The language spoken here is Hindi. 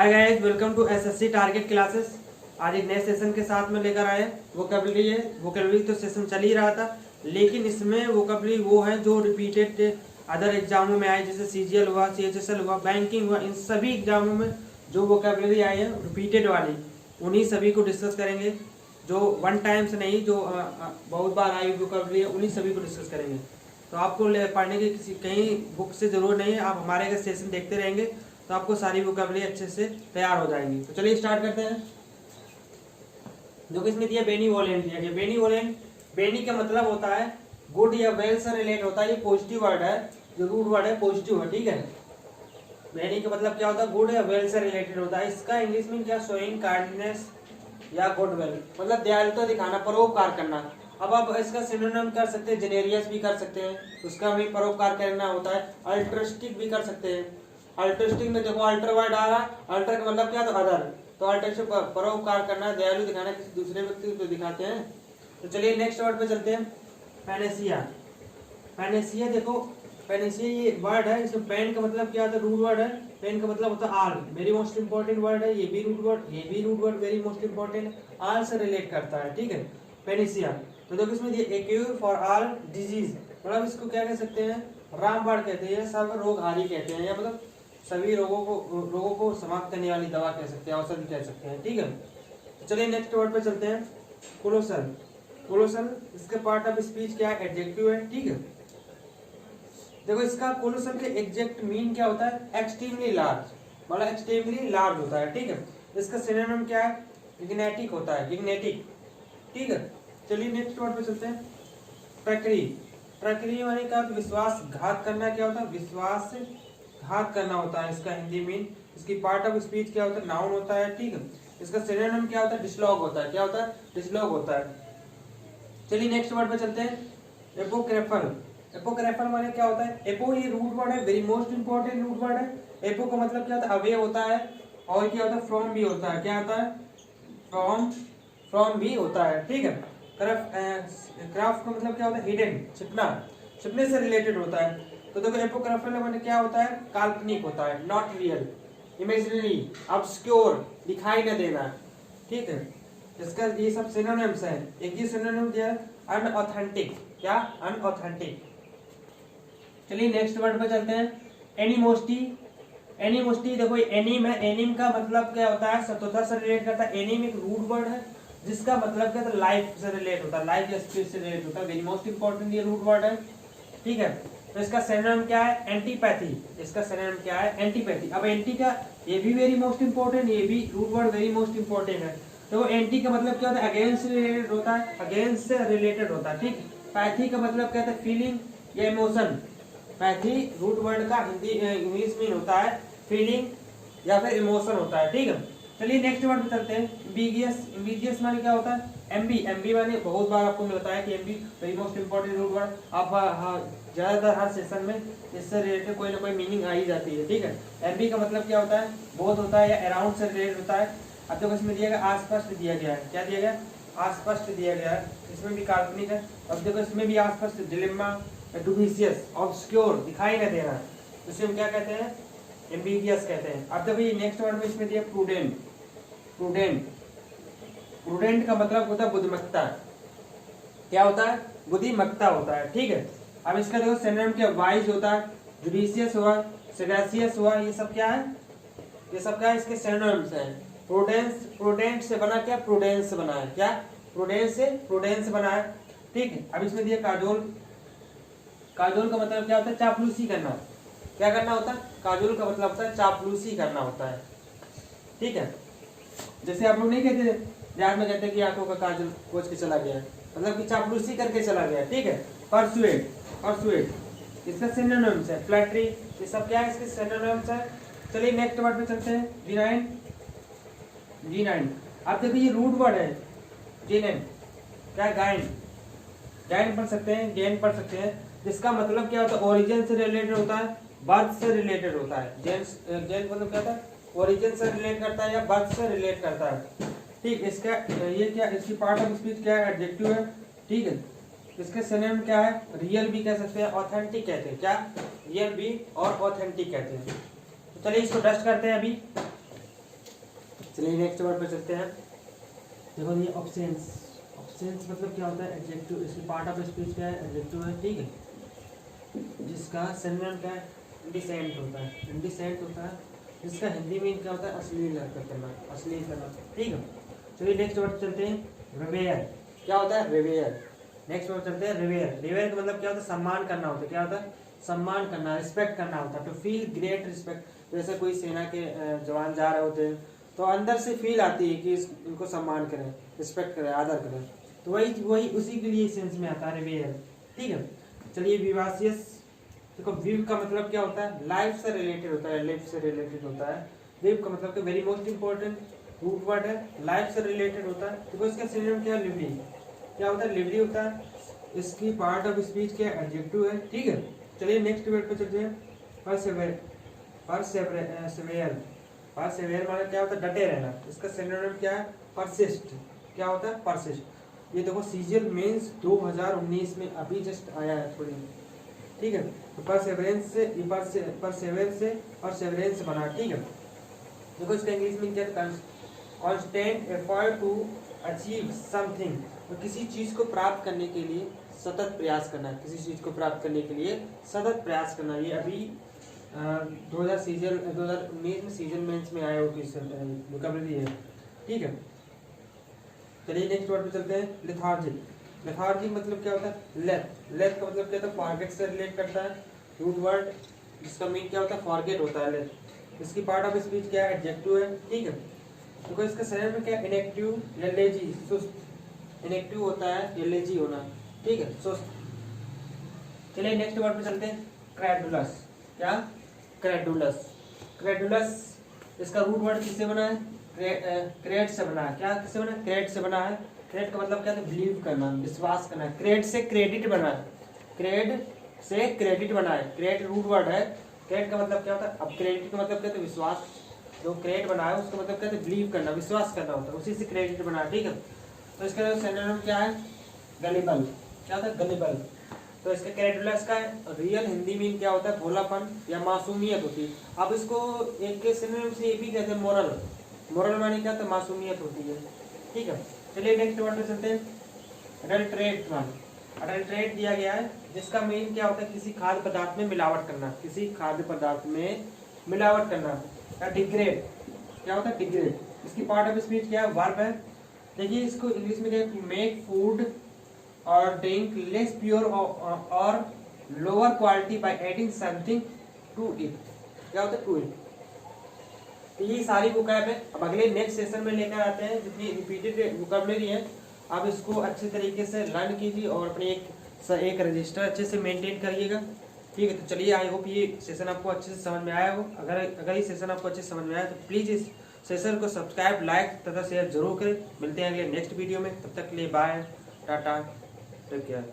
Hi guys, welcome to SSC target classes. आज एक नए सेशन के साथ में लेकर आए वोकेबलरी है। वोकेबलरी तो सेशन चल ही रहा था, लेकिन इसमें वोकेबलरी वो है जो रिपीटेड अदर एग्जामों में आए, जैसे सीजीएल हुआ, सीएचएसएल हुआ, बैंकिंग हुआ। इन सभी एग्जामों में जो वोकेबलरी आई है रिपीटेड वाली, उन्हीं सभी को डिस्कस करेंगे। जो वन टाइम से नहीं, जो बहुत बार आई वोकेबलरी है, उन्हीं सभी को डिस्कस करेंगे। तो आपको पढ़ने की किसी कहीं बुक से जरूरत नहीं है, आप हमारे अगर सेशन देखते रहेंगे तो आपको सारी वोकेबलरी अच्छे से तैयार हो जाएंगी। तो चलिए स्टार्ट करते हैं। जो कि इसमें दिया बेनीवोलेंट दिया गया। बेनीवोलेंट, बेनी का मतलब होता है गुड या वेल से रिलेट होता है। ये पॉजिटिव वर्ड है, जो रूट वर्ड है पॉजिटिव है, ठीक है। बेनी का मतलब क्या होता है? गुड या वेल से रिलेटेड होता है। इसका इंग्लिश में क्या? शोइंग काइंडनेस या गुडविल, मतलब दयालुता दिखाना, परोपकार करना। अब आप इसका सिनोनिम कर सकते हैं, जेनेरियस भी कर सकते हैं, उसका भी परोपकार करना होता है। अल्ट्रिस्टिक भी कर सकते हैं। अल्ट्रिस्टिक में देखो अल्टर वर्ड आ रहा है, अल्टर का मतलब क्या? तो अदर। तो अल्टर से परोपकार करना, दयालु दिखाना, किसी दूसरे व्यक्ति को दिखाते हैं। तो चलिए नेक्स्ट वर्ड पे चलते हैं। पैनेसिया। पैनेसिया देखो, पैनेसिया ये वर्ड है, इसमें पेन का मतलब क्या होता है? रूट वर्ड है। पेन का मतलब होता है आल, वेरी मोस्ट इंपॉर्टेंट वर्ड है। ये भी रूट वर्ड, ये भी root word, very most important, आल से रिलेट करता है, ठीक है। पैनेसिया तो देखो इसमें ए क्यूर फॉर ऑल डिजीज, मतलब इसको क्या कह सकते हैं? रामबाण कहते हैं, सब रोग हारी कहते हैं, या मतलब सभी रोगों को समाप्त करने वाली दवा कह सकते हैं, औषधि कह सकते हैं, ठीक है। तो चलिए नेक्स्ट वर्ड पे चलते हैं। कोलोसल। कोलोसल इसके पार्ट ऑफ स्पीच क्या है? एडजेक्टिव है, ठीक है। देखो इसका कोलोसल के एग्जैक्ट मीन क्या होता है? एक्सट्रीमली लार्ज, मतलब एक्सट्रीमली लार्ज होता है, ठीक है। इसका सिनोनिम क्या है? गिग्नेटिक होता है, गिग्नेटिक, ठीक है। चलिए नेक्स्ट वर्ड पे चलते हैं। ट्रैकरी। ट्रैकरी माने का विश्वासघात करना क्या होता है? विश्वास घात करना होता है इसका हिंदी मीन। इसकी पार्ट ऑफ स्पीच क्या होता है? नाउन होता है, ठीक है। इसका सिनोनिम क्या होता है? डिसलॉग होता है। क्या होता है? डिसलॉग होता है। चलिए नेक्स्ट वर्ड पे चलते हैं। एपोक्रेफल। एपोक्रेफल माने क्या होता है? एपो ये रूट वर्ड है, very most important root word है। एपो का मतलब क्या होता है? अवे होता है, और क्या होता है? फ्रॉम भी होता है। क्या होता है? फ्रॉम भी होता है, ठीक है। क्राफ्ट का मतलब क्या होता है? हिडन, छिपना, छिपने से रिलेटेड होता है। तो देखो एपोक्रिफल माने क्या होता है? काल्पनिक होता है, नॉट रियल, इमेजिनरी, ऑब्स्क्योर, दिखाई न देना, ठीक है। इसका ये सब सिनोनिम्स है। एक ही सिनोनिम दिया है अनऑथेंटिक। क्या? अनऑथेंटिक। चलिए नेक्स्ट वर्ड पे चलते हैं। एनिमोसिटी। एनिमोसिटी देखो एनिम है, एनिम का मतलब क्या होता है? शत्रुता से रिलेट करता है। एनिम एक रूट वर्ड है जिसका मतलब क्या है? लाइफ से रिलेट होता है, लाइफ या स्पिरिट से रिलेट होता है, वेरी मोस्ट इंपॉर्टेंट ये रूट वर्ड है, ठीक है। तो इसका सिनोनिम क्या है? एंटीपैथी। इसका सिनोनिम क्या है? एंटीपैथी। अब एंटी का ये भी वेरी मोस्ट इंपॉर्टेंट, ये भी root word very most important है। तो एंटी का मतलब क्या होता है? अगेंस्ट से रिलेटेड होता है, अगेंस्ट से रिलेटेड होता है, ठीक। पैथी का मतलब क्या होता है? फीलिंग या इमोशन। पैथी रूट वर्ड का हिंदी इंग्लिश में होता है फीलिंग या फिर इमोशन होता है, ठीक है। चलिए नेक्स्ट वर्ड पे चलते हैं। एम्बिगियस। एम्बिगियस माने क्या होता है? एमबी। एमबी माने बहुत बार आपको मिलता है कि amb very most important root word. आप ज्यादातर हर सेशन में इससे रिलेटेड कोई ना कोई मीनिंग आ ही जाती है, ठीक है। एमबी का मतलब क्या होता है? बहुत होता है या अराउंड से रिलेटेड होता है। अब देखो इसमें दिया गया अस्पष्ट दिया गया है। क्या दिया गया? अस्पष्ट दिया गया है। इसमें भी काल्पनिक है। अब देखो इसमें भी अस्पष्ट, डिलेमा, डुबिशियस, ऑब्स्क्योर, दिखाई न देना, इसे हम क्या कहते हैं? एम्बिगियस कहते हैं। अब देखो ये नेक्स्ट वर्ड में इसमें दिया प्रूडेंट। प्रूडेंट, प्रूडेंट का मतलब होता है बुद्धिमत्ता। क्या होता है? बुद्धिमत्ता होता है, ठीक है। अब इसका देखो सिनोनिम क्या? वाइज होता है, जुडिशियस हुआ, सैगासियस हुआ, ये सब क्या है? ये सब क्या है? इसके सिनोनिम्स हैं। प्रूडेंस, प्रूडेंट से बना क्या? प्रूडेंस बना है। क्या? प्रूडेंस से प्रूडेंस बना है, ठीक है। अब इसमें दिया काजोल। काजोल का मतलब क्या होता है? चापलूसी करना। क्या करना होता है? काजोल का मतलब होता है चापलूसी करना होता है, ठीक है। जैसे आप लोग नहीं कहते, बिहार में कहते हैं कि आंखों का काजल पोंछ के चला गया, मतलब कि चापलूसी करके चला गया, ठीक है। परसुएट, परसुएट इसका सिनोनिम्स है। फ्लैटरी, ये सब क्या है? इसके सिनोनिम्स है। चलिए नेक्स्ट वर्ड पे चलते हैं। जीनाइन। जीनाइन, आप देखिए ये रूट वर्ड है, जीनाइन। क्या? गाइन। गाइन पढ़ सकते हैं, गेन पढ़ सकते हैं, जिसका मतलब क्या होता है? ओरिजिन से रिलेटेड होता है, बर्थ से रिलेटेड होता है। जेन मतलब क्या होता है? ओरिजिन से रिलेट करता है या बर्थ से रिलेट करता है, ठीक। इसका ये क्या? इसकी पार्ट ऑफ स्पीच क्या है? एडजेक्टिव है, ठीक है। इसके सिनोनिम क्या है? रियल भी कह सकते हैं, ऑथेंटिक कहते हैं। क्या? रियल भी और ऑथेंटिक कहते हैं। तो चलिए इसको डस्ट करते हैं अभी। चलिए नेक्स्ट वर्ड पे चलते हैं। देखो ये ऑप्शंस, ऑप्शंस मतलब क्या होता है, एडजेक्टिव, इसकी पार्ट ऑफ स्पीच क्या है, एडजेक्टिव है, ठीक है, जिसका सिनोनिम क्या है, इंडिसेंट होता है, इंडिसेंट होता है, जिसका हिंदी में क्या होता है, अश्लील हरकत करना, अश्लील करना, ठीक है। चलिए नेक्स्ट वर्ड चलते हैं, रिवेयर, क्या होता है, रिवेयर। नेक्स्ट वर्ड चलते हैं, रिवेयर। रिवेयर का मतलब क्या होता है, सम्मान करना होता है, क्या होता है, सम्मान करना, रिस्पेक्ट करना होता है, टू फील ग्रेट रिस्पेक्ट। जैसे कोई सेना के जवान जा रहे होते हैं तो अंदर से फील आती है कि इनको सम्मान करें, रिस्पेक्ट करें, आदर करें, तो वही उसी के लिए सेंस में आता है रिवेयर, ठीक है। चलिए विवासियस, देखो विव का मतलब क्या होता है, लाइफ से रिलेटेड होता है, लाइफ से रिलेटेड होता है। विव का मतलब very most important root word है, लाइफ से रिलेटेड होता है। देखो इसका सिनोनिम क्या है, लिवली, क्या होता है, लिवली होता है। इसकी पार्ट ऑफ स्पीच क्या है, एडजेक्टिव है, ठीक है। चलिए नेक्स्ट वर्ड पे चलते हैं, परसेवेयर, परसेवेयर, परसेवेयर मतलब क्या होता है, डटे रहना। इसका सिनोनिम क्या है, परसिस्ट, क्या होता है, परसिस्ट। ये देखो सीजीएल मेंस 2019 में अभी जस्ट आया है थोड़ी, ठीक है। तो परसेवरेंस से परसेवरेंस बना, ठीक है। देखो इसका इंग्लिश में क्या है, constant effort to achieve something, तो किसी चीज को प्राप्त करने के लिए सतत प्रयास करना, किसी चीज को प्राप्त करने के लिए सतत प्रयास करना। ये अभी 2019 में सीजन मेंस में आया वोकैबुलरी है, ठीक है। चलिए नेक्स्ट वर्ड पे चलते हैं, लेथार्जिक। लेथार्जिक मतलब क्या होता है, लेथ, लेथ का मतलब क्या होता है, फॉरगेट से रिलेट करता है, रूट वर्ड जिसका मीन क्या होता है, फॉरगेट होता है, लेथ। इसकी पार्ट ऑफ स्पीच क्या है, एडजेक्टिव है, ठीक है। तो इसका सिनोनिम में क्या है, इनएक्टिव या लेजी, सुस्त। इनएक्टिव होता है या लेजी होना, ठीक है, सुस्त। चलिए नेक्स्ट वर्ड पे चलते हैं, क्रेडुलस, क्या, क्रेडुलस। क्रेडुलस इसका रूट वर्ड किससे बना है, क्रेड से बना है, क्या किससे बना है, क्रेड से बना है। क्रेड का मतलब क्या है, बिलीव करना, विश्वास करना। क्रेड से क्रेडिट बना है, क्रेड से क्रेडिट बना है, क्रेड रूट वर्ड है। क्रेड का मतलब क्या होता है, अब क्रेडिट का मतलब क्या है, विश्वास। जो क्रेड बना है उसका मतलब क्या है, बिलीव करना, विश्वास करना होता है, उसी से क्रेडिट बना है, ठीक है। तो इसका सिनोनिम क्या है, गलिबल, क्या होता है, गलिबल। तो इसका क्रेडुलस का रियल हिंदी मीन क्या होता है, भोलापन या मासूमियत होती है। अब इसको एक के सिनोनिम से ये भी कहते हैं, मोरल। मोरल माने क्या होता है, मासूमियत होती है, ठीक है। चलिए नेक्स्ट वर्ड पे चलते हैं, अडल्ट्रेट। अडल्ट्रेट दिया गया है, जिसका मीन क्या होता है, किसी खाद्य पदार्थ में मिलावट करना, किसी खाद्य पदार्थ में मिलावट करना। डिग्रेड, क्या होता है, डिग्रेड। इसकी पार्ट ऑफ स्पीच क्या है, वर्ब है। देखिए इसको इंग्लिश में क्या है, मेक फूड और ड्रिंक लेस प्योर और lower quality by adding something to it, क्या होता है, टू इट। तो ये सारी वोकैब है। अब अगले नेक्स्ट सेशन में लेकर आते हैं जितनी रिपीटेड वोकैबुलरी है, आप इसको अच्छे तरीके से लर्न कीजिए और अपने एक रजिस्टर अच्छे से मेंटेन करिएगा, ठीक है। तो चलिए आई होप ये सेशन आपको अच्छे से समझ में आया हो। अगर ये सेशन आपको अच्छे से समझ में आया तो प्लीज़ इस सेशन को सब्सक्राइब, लाइक तथा शेयर जरूर करें। मिलते हैं अगले नेक्स्ट वीडियो में, तब तक के लिए बाय, टाटा, टेक केयर।